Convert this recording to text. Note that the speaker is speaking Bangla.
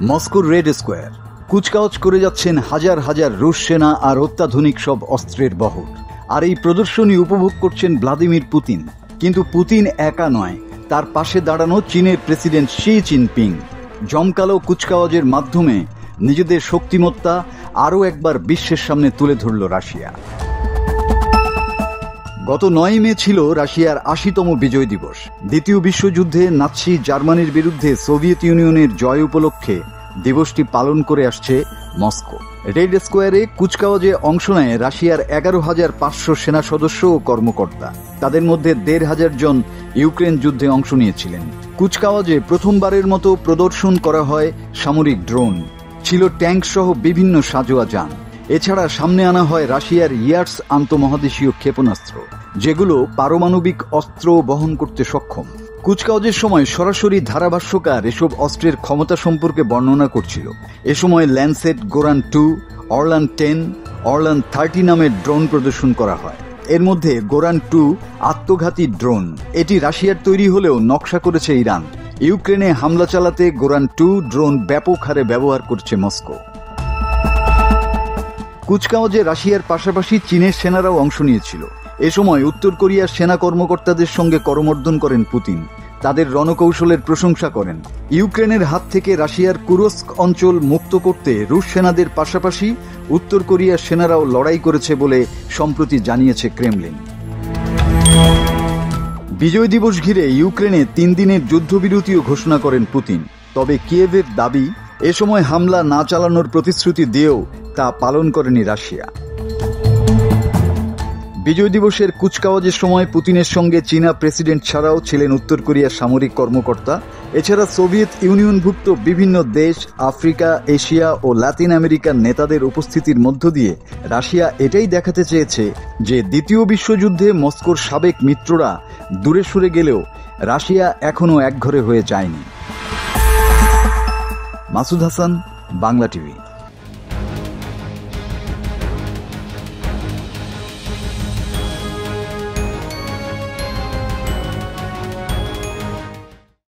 মস্কোর রেড স্কোয়ার কুচকাওয়াজ করে যাচ্ছেন হাজার হাজার রুশ সেনা আর অত্যাধুনিক সব অস্ত্রের বহর। আর এই প্রদর্শনী উপভোগ করছেন ভ্লাদিমির পুতিন। কিন্তু পুতিন একা নয়, তার পাশে দাঁড়ানো চীনের প্রেসিডেন্ট শি জিনপিং। জমকালো কুচকাওয়াজের মাধ্যমে নিজেদের শক্তিমত্তা আরও একবার বিশ্বের সামনে তুলে ধরল রাশিয়া। গত 9 মে ছিল রাশিয়ার 80তম বিজয় দিবস। দ্বিতীয় বিশ্বযুদ্ধে নাৎসি জার্মানির বিরুদ্ধে সোভিয়েত ইউনিয়নের জয় উপলক্ষে দিবসটি পালন করে আসছে মস্কো। রেড স্কোয়ারে কুচকাওয়াজে অংশ নেয় রাশিয়ার 11,500 সেনা সদস্য ও কর্মকর্তা। তাদের মধ্যে 1,500 জন ইউক্রেন যুদ্ধে অংশ নিয়েছিলেন। কুচকাওয়াজে প্রথমবারের মতো প্রদর্শন করা হয় সামরিক ড্রোন, ছিল ট্যাঙ্ক সহ বিভিন্ন সাজোয়া যান। এছাড়া সামনে আনা হয় রাশিয়ার ইয়ার্স আন্তঃমহাদেশীয় ক্ষেপণাস্ত্র, যেগুলো পারমাণবিক অস্ত্র বহন করতে সক্ষম। কুচকাওয়াজের সময় সরাসরি ধারাভাষ্যকার এসব অস্ত্রের ক্ষমতা সম্পর্কে বর্ণনা করছিল। এ সময় ল্যান্সেট, গোরান 2, অরলান 10, অরলান 30 নামের ড্রোন প্রদর্শন করা হয়। এর মধ্যে গোরান 2 আত্মঘাতী ড্রোন। এটি রাশিয়ার তৈরি হলেও নকশা করেছে ইরান। ইউক্রেনে হামলা চালাতে গোরান 2 ড্রোন ব্যাপক হারে ব্যবহার করছে মস্কো। কুচকাওয়াজে রাশিয়ার পাশাপাশি চীনের সেনারাও অংশ নিয়েছিল। এ সময় উত্তর কোরিয়ার সেনা কর্মকর্তাদের সঙ্গে করমর্দন করেন পুতিন। তাদের রণকৌশলের প্রশংসা করেন। ইউক্রেনের হাত থেকে রাশিয়ার কুরস্ক অঞ্চল মুক্ত করতে রুশ সেনাদের পাশাপাশি উত্তর কোরিয়ার সেনারাও লড়াই করেছে বলে সম্প্রতি জানিয়েছে ক্রেমলিন। বিজয় দিবস ঘিরে ইউক্রেনে 3 দিনের যুদ্ধবিরতিও ঘোষণা করেন পুতিন। তবে কিয়েভের দাবি, এ সময় হামলা না চালানোর প্রতিশ্রুতি দিয়েও তা পালন করেনি রাশিয়া। বিজয় দিবসের কুচকাওয়াজের সময় পুতিনের সঙ্গে চীনা প্রেসিডেন্ট ছাড়াও ছিলেন উত্তর কোরিয়ার সামরিক কর্মকর্তা। এছাড়া সোভিয়েত ইউনিয়নভুক্ত বিভিন্ন দেশ, আফ্রিকা, এশিয়া ও লাতিন আমেরিকার নেতাদের উপস্থিতির মধ্য দিয়ে রাশিয়া এটাই দেখাতে চেয়েছে যে দ্বিতীয় বিশ্বযুদ্ধে মস্কোর সাবেক মিত্ররা দূরে সরে গেলেও রাশিয়া এখনও একঘরে হয়ে যায়নি। মাসুদ হাসান, বাংলা টিভি।